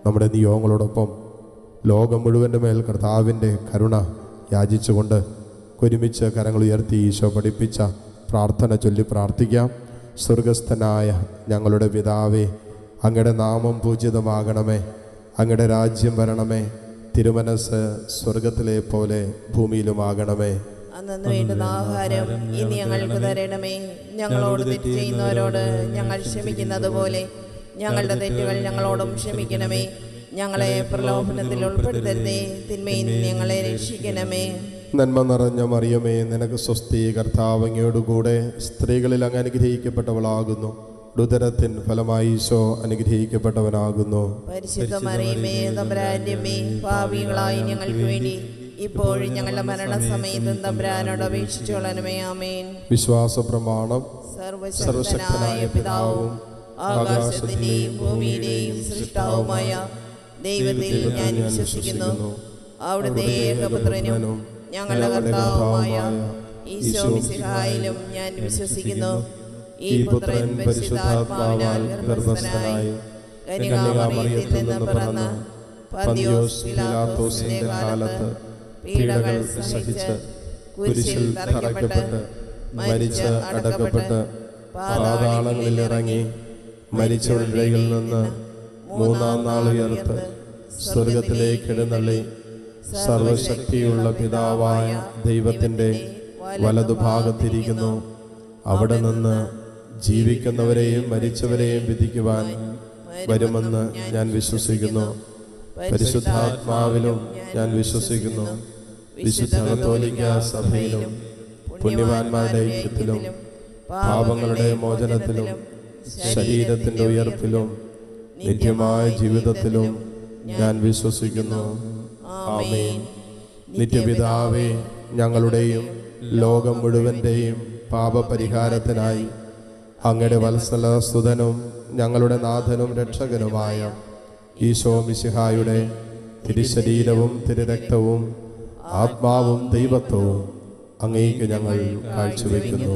നമ്മുടെ നിയോഗങ്ങളോടൊപ്പം ലോകം മുഴുവൻ്റെ മേൽ കർത്താവിൻ്റെ കരുണ യാചിച്ചുകൊണ്ട് ഒരുമിച്ച് കരങ്ങൾ ഉയർത്തി ഈശോ പഠിപ്പിച്ച പ്രാർത്ഥന ചൊല്ലി പ്രാർത്ഥിക്കാം. സ്വർഗസ്ഥനായ ഞങ്ങളുടെ പിതാവേ, അങ്ങയുടെ നാമം പൂജിതമാകണമേ, അങ്ങയുടെ രാജ്യം വരണമേ, തിരുമനസ് സ്വർഗത്തിലെ പോലെ ഭൂമിയിലുമാകണമേ. അന്നു വേണ്ടുന്ന ആഹാരം ഇനി ഞങ്ങൾക്ക് തരണമേ. ഞങ്ങളോട് തെറ്റ് ചെയ്യുന്നവരോട് ഞങ്ങൾ ക്ഷമിക്കുന്നത് പോലെ ഞങ്ങളുടെ തെറ്റുകൾ ഞങ്ങളോടും ക്ഷമിക്കണമേ. ഞങ്ങളെ പ്രലോഭനത്തിൽ ഉൾപ്പെടുത്തരുതേ, തിന്മയിൽ ഞങ്ങളെ രക്ഷിക്കണമേ. നന്മ നിറഞ്ഞ മറിയമേ, നിനക്ക് സ്വസ്തി, കർത്താവ് അങ്ങയോടുകൂടെ സ്ത്രീകളിൽ അങ്ങ് അനുഗ്രഹിക്കപ്പെട്ടവളാകുന്നു. ഉദരത്തിൻ ഫലമായി ഈശോ അനുഗ്രഹിക്കപ്പെട്ടവനാകുന്നു. പരിശുദ്ധ മറിയമേ, തമ്പുരാന്റെ അമ്മേ, പാപികളായി ഞങ്ങൾക്ക് വേണ്ടി ഇപ്പോഴും ഞങ്ങളുടെ മരണസമയത്തും തമ്പുരാനോട് അപേക്ഷിച്ചുകൊള്ളണമേ. ആമേൻ. വിശ്വാസ പ്രമാണം. സർവശക്തനായ പിതാവും ആകാശത്തിന്റെയും ഭൂമിയുടെയും സൃഷ്ടാവുമായ ദൈവത്തിൽ ഞാൻ വിശ്വസിക്കുന്നു. അവിടുത്തെ ഏകപുത്രനും ഞങ്ങളുടെ കർത്താവുമായ ഈശോ മിശിഹായിലും ഞാൻ വിശ്വസിക്കുന്നു. ഈ പുത്രൻ പരിശുദ്ധാത്മാവിനാൽ ഗർഭസ്ഥനായി കന്യകാമറിയത്തിൽ നിന്ന് പിറന്ന് പന്തിയോസ് പീലാത്തോസിന്റെ കാലത്ത് പീഡകൾ സഹിച്ച് കുരിശിൽ തറയ്ക്കപ്പെട്ട് മരിച്ച് അടക്കപ്പെട്ട് പാതാളങ്ങളിൽ ഇറങ്ങി മരിച്ചവരുടെ ഇടയിൽ നിന്ന് മൂന്നാം നാൾ ഉയർത്ത് സ്വർഗത്തിലേക്ക് എഴുന്നള്ളി സർവശക്തിയുള്ള പിതാവായ ദൈവത്തിൻ്റെ വലതുഭാഗത്തിരിക്കുന്നു. അവിടെ നിന്ന് ജീവിക്കുന്നവരെയും മരിച്ചവരെയും വിധിക്കുവാൻ വരുമെന്ന് ഞാൻ വിശ്വസിക്കുന്നു. പരിശുദ്ധാത്മാവിലും ഞാൻ വിശ്വസിക്കുന്നു. വിശുദ്ധ കത്തോലിക്കാ സഭയിലും പുണ്യവാന്മാരുടെ ഐക്യത്തിലും പാപങ്ങളുടെ മോചനത്തിലും ശരീരത്തിൻ്റെ ഉയർപ്പിലും നിത്യമായ ജീവിതത്തിലും ഞാൻ വിശ്വസിക്കുന്നു. ആമേൻ. നിത്യപിതാവേ, ഞങ്ങളുടെയും ലോകം മുഴുവൻ്റെയും പാപപരിഹാരത്തിനായി അങ്ങയുടെ വത്സല സുതനും ഞങ്ങളുടെ നാഥനും രക്ഷകനുമായ ഈശോ മിശിഹായുടെ തിരുശരീരവും തിരുരക്തവും ആത്മാവും ദൈവത്വവും അങ്ങേക്ക് ഞങ്ങൾ കാഴ്ചവെക്കുന്നു.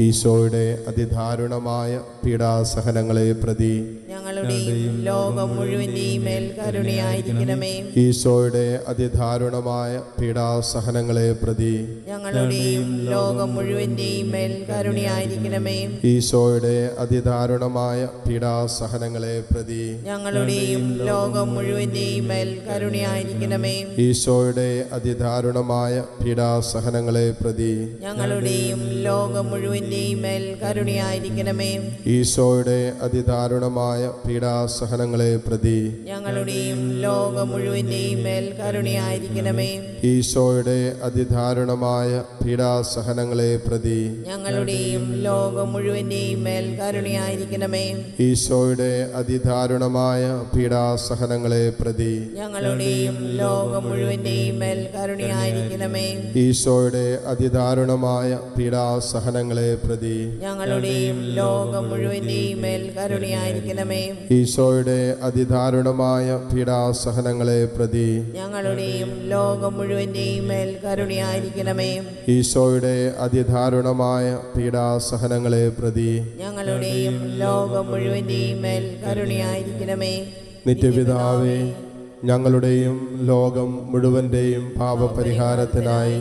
ഈശോയുടെ അതിദാരുണമായ പീഡാസഹനങ്ങളെ പ്രതി ഞങ്ങളുടെയും ലോകം മുഴുവന്റെയും മേൽ കരുണയായിരിക്കണമേ. ഈശോയുടെ അതിദാരുണമായ പീഡാസഹനങ്ങളെ പ്രതി ഞങ്ങളുടെയും ലോകം മുഴുവന്റെയും മേൽ കരുണയായിരിക്കണമേ. ഈശോയുടെ അതിദാരുണമായ പീഡാസഹനങ്ങളെ പ്രതി ഞങ്ങളുടെയും ലോകം മുഴുവന്റെയും മേൽ കരുണയായിരിക്കണമേ. ഈശോയുടെ അതിദാരുണമായ പീഡാസഹനങ്ങളെ പ്രതി ഞങ്ങളുടെയും ലോകം മുഴുവന്റെയും മേൽ കരുണയായിരിക്കണമേ. ഈശോയുടെ അതിദാരുണമായ പീഡാസഹനങ്ങളെ പ്രതി ഞങ്ങളുടെയും ലോകം മുഴുവന്റെയും മേൽ കരുണയായിരിക്കണമേ. ഈശോയുടെ അതിദാരുണമായ പീഡാസഹനങ്ങളെ പ്രതി ഞങ്ങളുടെയും ലോകം മുഴുവന്റെയും മേൽ കരുണയായിരിക്കണമേ. ഈശോയുടെ അതിദാരുണമായ പീഡാസഹനങ്ങളെ പ്രതി ഞങ്ങളുടെയും ലോകം മുഴുവന്റെയും മേൽ കരുണയായിരിക്കണമേ. ഈശോയുടെ അതിദാരുണമായ പീഡാസഹനങ്ങളെ പ്രതി ഞങ്ങളുടെയും ലോകം മുഴുവന്റെയും മേൽ കരുണയായിരിക്കണമേ. ഈശോയുടെ അതിദാരുണമായ പീഡാസഹനങ്ങളെ പ്രതി ഞങ്ങളുടെയും ലോകം മുഴുവന്റെയും മേൽ കരുണയായിരിക്കണമേ. ഈശോയുടെ അതിദാരുണമായ പീഡാസഹനങ്ങളെ പ്രതി ഞങ്ങളുടെയും ലോകം മുഴുവന്റെയും മേൽ കരുണയായിരിക്കണമേ. നിത്യപിതാവേ, ഞങ്ങളുടെയും ലോകം മുഴുവൻ്റെയും പാപപരിഹാരത്തിനായി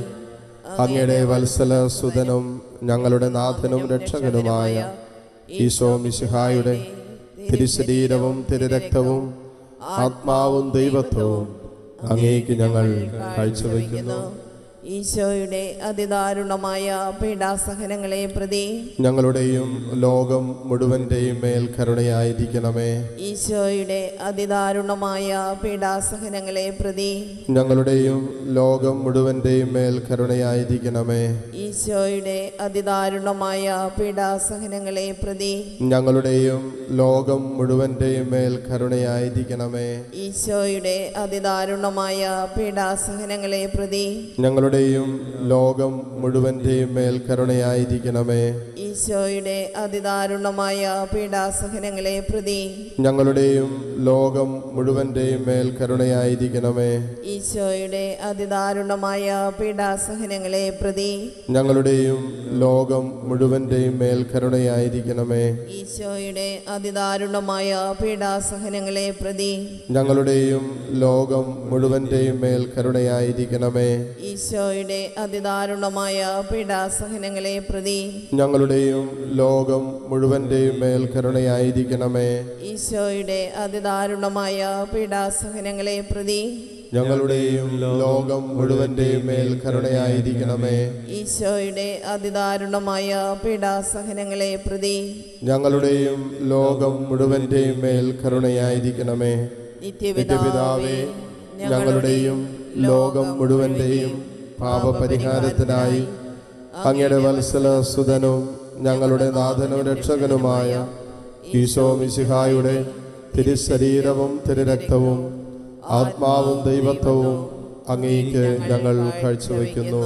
അങ്ങയുടെ വത്സല സുതനും ഞങ്ങളുടെ നാഥനും രക്ഷകനുമായ ഈശോ മിശിഹായുടെ തിരുശരീരവും തിരുരക്തവും ആത്മാവും ദൈവത്വവും അങ്ങേക്ക് ഞങ്ങൾ കാഴ്ചവെക്കുന്നു. ഈശോയുടെ അതിദാരുണമായ പീഡാസഹനങ്ങളെ പ്രതി ഞങ്ങളുടെയും ലോകം മുഴുവൻ്റെയും മേൽ കരുണയായിരിക്കണമേ. ഈശോയുടെ അതിദാരുണമായ പീഡാസഹനങ്ങളെ പ്രതി ഞങ്ങളുടെയും ലോകം മുഴുവൻ്റെയും മേൽ കരുണയായിരിക്കണമേ. ഈശോയുടെ അതിദാരുണമായ പീഡാസഹനങ്ങളെ പ്രതി ഞങ്ങളുടെയും ലോകം മുഴുവൻ്റെയും മേൽ കരുണയായിരിക്കണമേ. ഈശോയുടെ അതിദാരുണമായ പീഡാസഹനങ്ങളെ പ്രതി ഞങ്ങളുടെയും ലോകം മുഴുവൻ്റെയും മേൽ കരുണയായിരിക്കണമേ. ഈശോയുടെ അതിദാരുണമായ പീഡാസഹനങ്ങളെ പ്രതി ഞങ്ങളുടെയും ലോകം മുഴുവൻ്റെയും മേൽ കരുണയായിരിക്കണമേ. ഈശോയുടെ അതിദാരുണമായ പീഡാസഹനങ്ങളെ പ്രതി ഞങ്ങളുടെയും ലോകം മുഴുവൻ്റെയും മേൽ കരുണയായിരിക്കണമേ. ഈശോയുടെ അതിദാരുണമായ പീഡാസഹനങ്ങളെ പ്രതി ഞങ്ങളുടെയും ലോകം മുഴുവൻ്റെയും മേൽ കരുണയായിരിക്കണമേ. ഈശോയുടെ അതിദാരുണമായ പീഡാസഹനങ്ങളെ പ്രതി ഞങ്ങളുടെയും ലോകം മുഴുവൻ്റെയും മേൽ കരുണയായിരിക്കണമേ. ഈശോയുടെ അതിദാരുണമായ പീഡാസഹനങ്ങളെ പ്രതി ഞങ്ങളുടെയും ലോകം മുഴുവൻ്റെയും മേൽ കരുണയായിരിക്കണമേ. ഈശോയുടെ അതിദാരുണമായ പീഡാസഹനങ്ങളെ പ്രതി ഞങ്ങളുടെയും ലോകം മുഴുവൻ്റെയും മേൽ കരുണയായിരിക്കണമേ. നിത്യപിതാവേ, ഞങ്ങളുടെയും ലോകം മുഴുവൻ്റെയും പാപപരിഹാരത്തിനായി അങ്ങയുടെ വത്സലസുതനും ഞങ്ങളുടെ നാഥനും രക്ഷകനുമായ ഈശോ മിശിഹായുടെ തിരുശരീരവും തിരുരക്തവും ആത്മാവും ദൈവത്വവും അങ്ങേയ്ക്ക് ഞങ്ങൾ കാഴ്ചവെക്കുന്നു.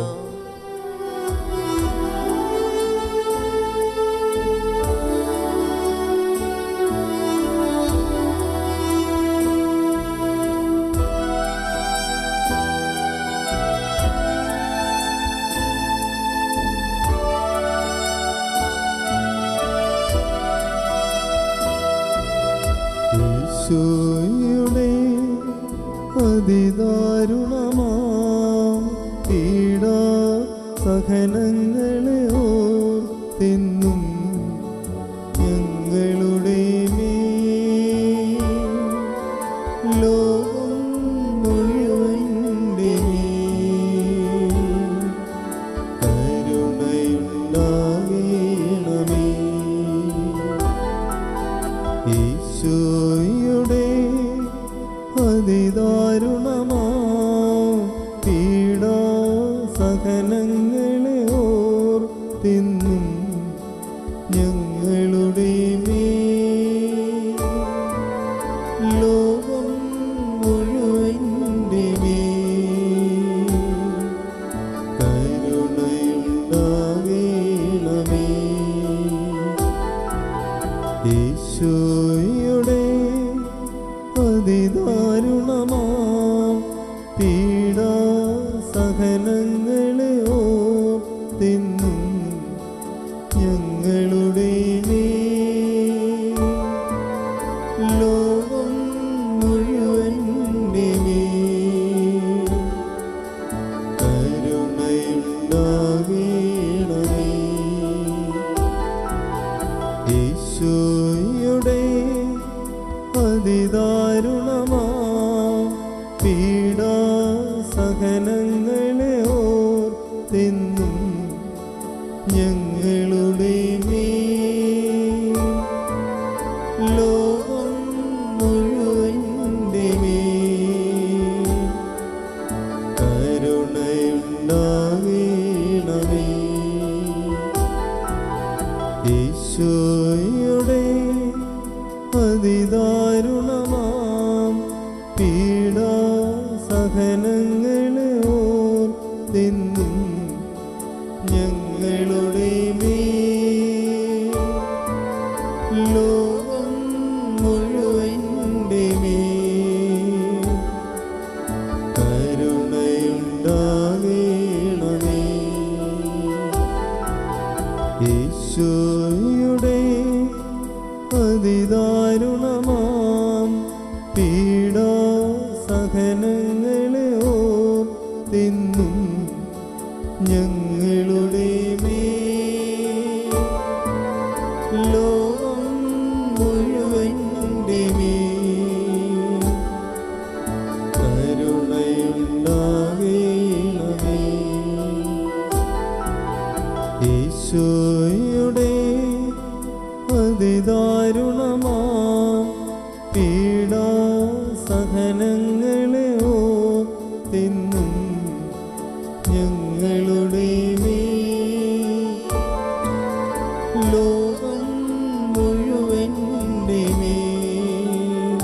അതിദാരുണമാ പീഡാസഹനങ്ങളെ ഓർത്തെന്നും ഞങ്ങളുടെ മേൽ ലോകം മുഴുവൻ്റെ മേൽ കരുണയുണ്ടാകണമേ. ഈശോയുടെ അതിദാരുണമാ പീഡാസഹനങ്ങളെ ഓർത്തെന്നും ഞങ്ങളുടെ മേൽ ലോകം മുഴുവൻ്റെ മേൽ കരുണയുണ്ടാകണമേ. ഈശോയുടെ അതിദാരുണമാ പീഡാസഹനങ്ങളെ ഓർത്തെന്നും ഞങ്ങളുടെ മേൽ ലോകം മുഴുവൻ്റെ മേൽ കരുണയുണ്ടാകണമേ. ഈശോയുടെ അതിദാരുണമാ പീഡാസഹനങ്ങളെ ഓർത്തെന്നും ഞങ്ങളുടെ മേൽ ലോകം മുഴുവൻ്റെ മേൽ കരുണയുണ്ടാകണമേ. ഈശോയുടെ അതിദാരുണമാ പീഡാസഹനങ്ങളെ ഓർത്തെന്നും ഞങ്ങളുടെ മേൽ ലോകം മുഴുവൻ്റെ മേൽ കരുണയുണ്ടാകണമേ. ഈശോയുടെ അതിദാരുണമാ പീഡാസഹനങ്ങളെ ഓർത്തെന്നും ഞങ്ങളുടെ മേൽ ലോകം മുഴുവൻ്റെ മേൽ കരുണയുണ്ടാകണമേ. ഈശോയുടെ അതിദാരുണമാ പീഡാസഹനങ്ങളെ ഓർത്തെന്നും ഞങ്ങളുടെ മേൽ ലോകം മുഴുവൻ്റെ മേൽ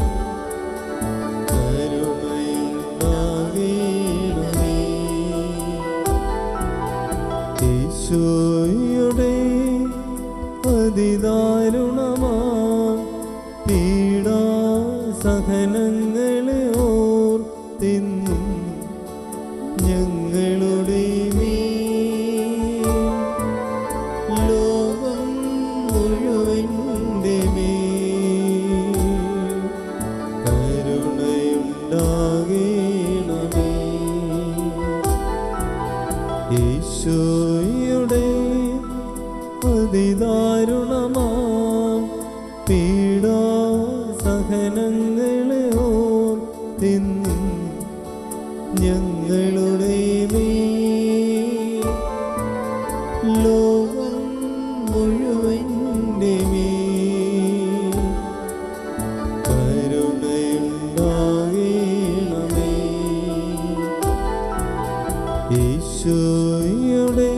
കരുണയുണ്ടാകണമേ. ഈശോയുടെ അതിദാരുണമാ പീഡാസഹനങ്ങളെ ഓർത്തെന്നും ഞങ്ങളുടെ മേൽ ഈശോയുടെ അതിദാരുണമാം പീഡാസഹനങ്ങളെ ഓർത്തിന്നും ഞങ്ങളുടെ മേൽ ലോകം മുഴുവൻ്റെ മേൽ കരുണയുണ്ടാകണമേ. ഈശോയുടെ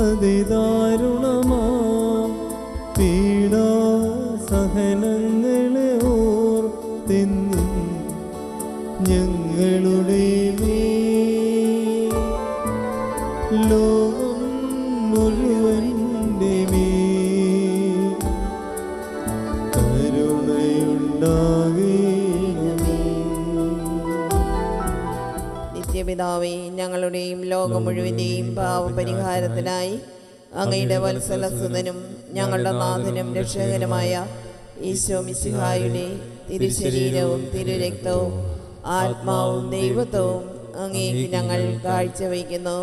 അതിദാരുണമാം പീഡാസഹനങ്ങളെ ഓർത്തിന്നും ഞങ്ങളുടെ മേൽ ലോകം മുഴുവൻ്റെ മേൽ കരുണയുണ്ടാകണമേ. നിത്യപിതാവേ, ഞങ്ങളുടെയും ലോകം മുഴുവൻ്റെയും പാവപരിഹാരത്തിനായി അങ്ങയുടെ വത്സലസുതനും ഞങ്ങളുടെ നാഥനും രക്ഷകനുമായ ഈശോ മിശിഹായുടെ തിരുശരീരവും തിരുരക്തവും ആത്മാവും ദൈവത്വവും അങ്ങേക്ക് ഞങ്ങൾ കാഴ്ചവയ്ക്കുന്നു.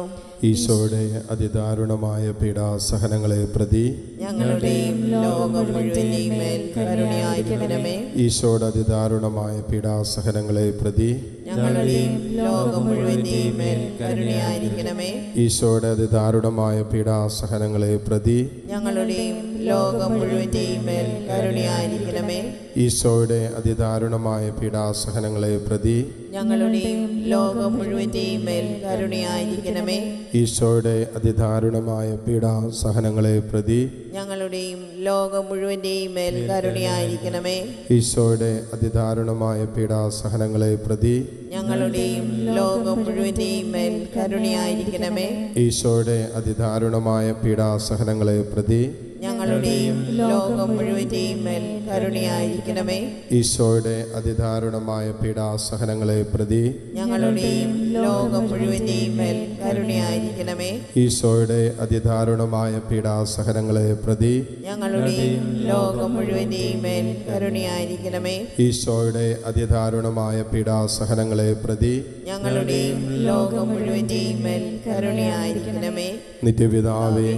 ഈശോയുടെ അതിദാരുണമായ പീഡാസഹനങ്ങളെ പ്രതി ഞങ്ങളുടെയും ലോകം മുഴുവൻ്റെയും മേൽ കരുണയായിരിക്കണമേ. ഈശോയുടെ അതിദാരുണമായ പീഡാസഹനങ്ങളെ പ്രതി ഞങ്ങളുടെയും ലോകം മുഴുവൻ്റെയും മേൽ കരുണയായിരിക്കണമേ. ഈശോയുടെ അതിദാരുണമായ പീഡാസഹനങ്ങളെ പ്രതി ഞങ്ങളുടെയും ലോകം മുഴുവൻ്റെയും മേൽ കരുണയായിരിക്കണമേ. ഈശോയുടെ അതിദാരുണമായ പീഡാസഹനങ്ങളെ പ്രതി ഞങ്ങളുടെയും ലോകം മുഴുവൻ്റെയും മേൽ കരുണയായിരിക്കണമേ. ഈശോയുടെ അതിദാരുണമായ പീഡാസഹനങ്ങളെ പ്രതി ഞങ്ങളുടെയും ലോകം മുഴുവൻ്റെയും മേൽ കരുണയായിരിക്കണമേ. ഈശോയുടെ അതിദാരുണമായ പീഡാസഹനങ്ങളെ പ്രതി ഞങ്ങളുടെയും ലോകം മുഴുവൻ്റെയും മേൽ കരുണയായിരിക്കണമേ. ഈശോയുടെ അതിദാരുണമായ പീഡാസഹനങ്ങളെ പ്രതി ഞങ്ങളുടെയും ലോകം മുഴുവൻ്റെയും മേൽ കരുണയായിരിക്കണമേ. ഈശോയുടെ അതിദാരുണമായ പീഡാസഹനങ്ങളെ പ്രതി ഞങ്ങളുടെയും ലോകം മുഴുവൻ്റെയും മേൽ കരുണയായിരിക്കണമേ. ഈശോയുടെ അതിദാരുണമായ പീഡാസഹനങ്ങളെ പ്രതി ഞങ്ങളുടെയും ലോകം മുഴുവൻ്റെയും മേൽ കരുണയായിരിക്കണമേ. ഈശോയുടെ അതിദാരുണമായ പീഡാസഹനങ്ങളെ പ്രതി ഞങ്ങളുടെയും ലോകം മുഴുവൻ്റെയും മേൽ കരുണയായിരിക്കണമേ. നിത്യപിതാവേ,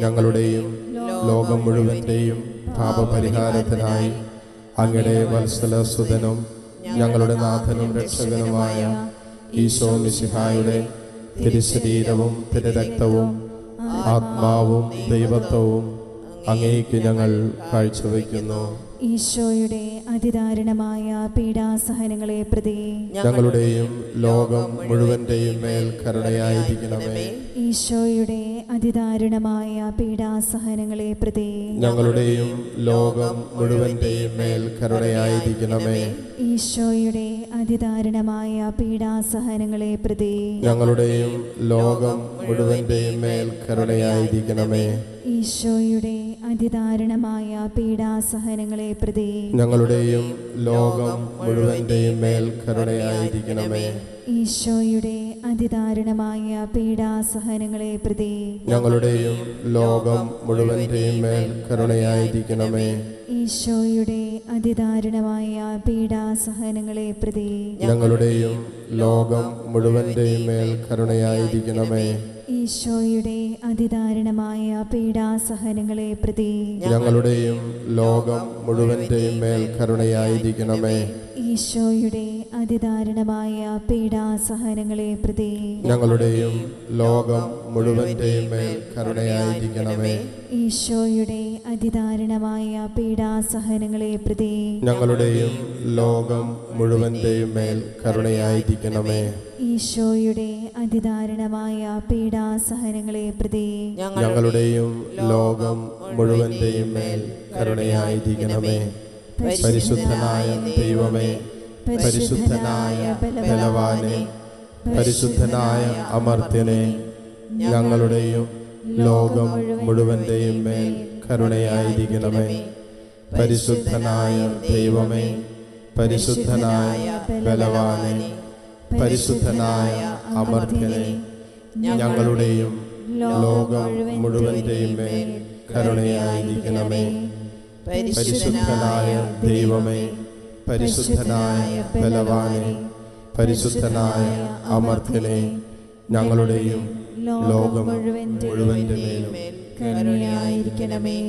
ഞങ്ങളുടെയും ലോകം മുഴുവൻ്റെയും പാപപരിഹാരത്തിനായി അങ്ങയുടെ വത്സലസുതനും ഞങ്ങളുടെ നാഥനും രക്ഷകനുമായ ഈശോ മിശിഹായുടെ തിരുശരീരവും തിരുരക്തവും ആത്മാവും ദൈവത്വവും അങ്ങേക്ക് ഞങ്ങൾ കാഴ്ചവെക്കുന്നു. ഈശോയുടെ അതിദാരുണമായ പീഡാസഹനങ്ങളെ പ്രതി ഞങ്ങളുടെയും ലോകം മുഴുവൻ്റെയും മേൽ കരുണയായിരിക്കണമേ. ഈശോയുടെ അതിദാരുണമായ പീഡാസഹനങ്ങളെ പ്രതി ഞങ്ങളുടെയും ലോകം മുഴുവൻ്റെയും മേൽ കരുണയായിരിക്കണമേ. ഈശോയുടെ അതിദാരുണമായ പീഡാസഹനങ്ങളെ പ്രതി ഞങ്ങളുടെയും ലോകം മുഴുവൻ്റെയും മേൽ കരുണയായിരിക്കണമേ. ഈശോയുടെ അതിദാരുണമായ പീഡാസഹനങ്ങളെ പ്രതി ഞങ്ങളുടെയും ലോകം മുഴുവൻ്റെയും മേൽ കരുണയായിരിക്കണമേ. ഈശോയുടെ അതിദാരുണമായ പീഡാസഹനങ്ങളെ പ്രതി ഞങ്ങളുടെയും ലോകം മുഴുവൻ്റെയും മേൽ കരുണയായിരിക്കണമേ. ഈശോയുടെ അതിദാരുണമായ പീഡാസഹനങ്ങളെ പ്രതി ഞങ്ങളുടെയും ലോകം മുഴുവൻ്റെയും മേൽ കരുണയായിരിക്കണമേ. ഈശോയുടെ അതിദാരുണമായ പീഡാസഹനങ്ങളെ പ്രതി ഞങ്ങളുടെയും ലോകം മുഴുവൻ്റെയും മേൽ കരുണയായിരിക്കണമേ. ഈശോയുടെ അതിദാരുണമായ പീഡാസഹനങ്ങളെ പ്രതി ഞങ്ങളുടെയും ലോകം മുഴുവൻ്റെയും മേൽ കരുണയായിരിക്കണമേ. ഈശോയുടെ അതിദാരുണമായ പീഡാസഹനങ്ങളെ പ്രതി ഞങ്ങളുടെയും ലോകം മുഴുവൻ്റെയും മേൽ കരുണയായിരിക്കണമേ. ഈശോയുടെ അതിദാരുണമായ പീഡാസഹനങ്ങളെ പ്രതി ഞങ്ങളുടെയും ലോകം മുഴുവൻ്റെയും മേൽ കരുണയായിരിക്കണമേ. പരിശുദ്ധനായ ദൈവമേ, പരിശുദ്ധനായ ബലവാനെ, പരിശുദ്ധനായ അമർത്യനെ, ഞങ്ങളുടെയും ലോകം മുഴുവൻ്റെയും മേൽ കരുണയായിരിക്കണമേ. പരിശുദ്ധനായ ദൈവമേ, പരിശുദ്ധനായ ബലവാനെ, പരിശുദ്ധനായ അമർത്യനെ, ഞങ്ങളുടെയും ലോകം മുഴുവൻ്റെയും മേൽ കരുണയായിരിക്കണമേ. പരിശുദ്ധനായ ദൈവമേ, പരിശുദ്ധനായ ബലവാനെ, പരിശുദ്ധനായ അമർത്യനെ, ഞങ്ങളുടെയും ലോകം മുഴുവൻ്റെ മുഴുവൻ്റെ മേലും മേൽ കരുണയായിരിക്കണമേ.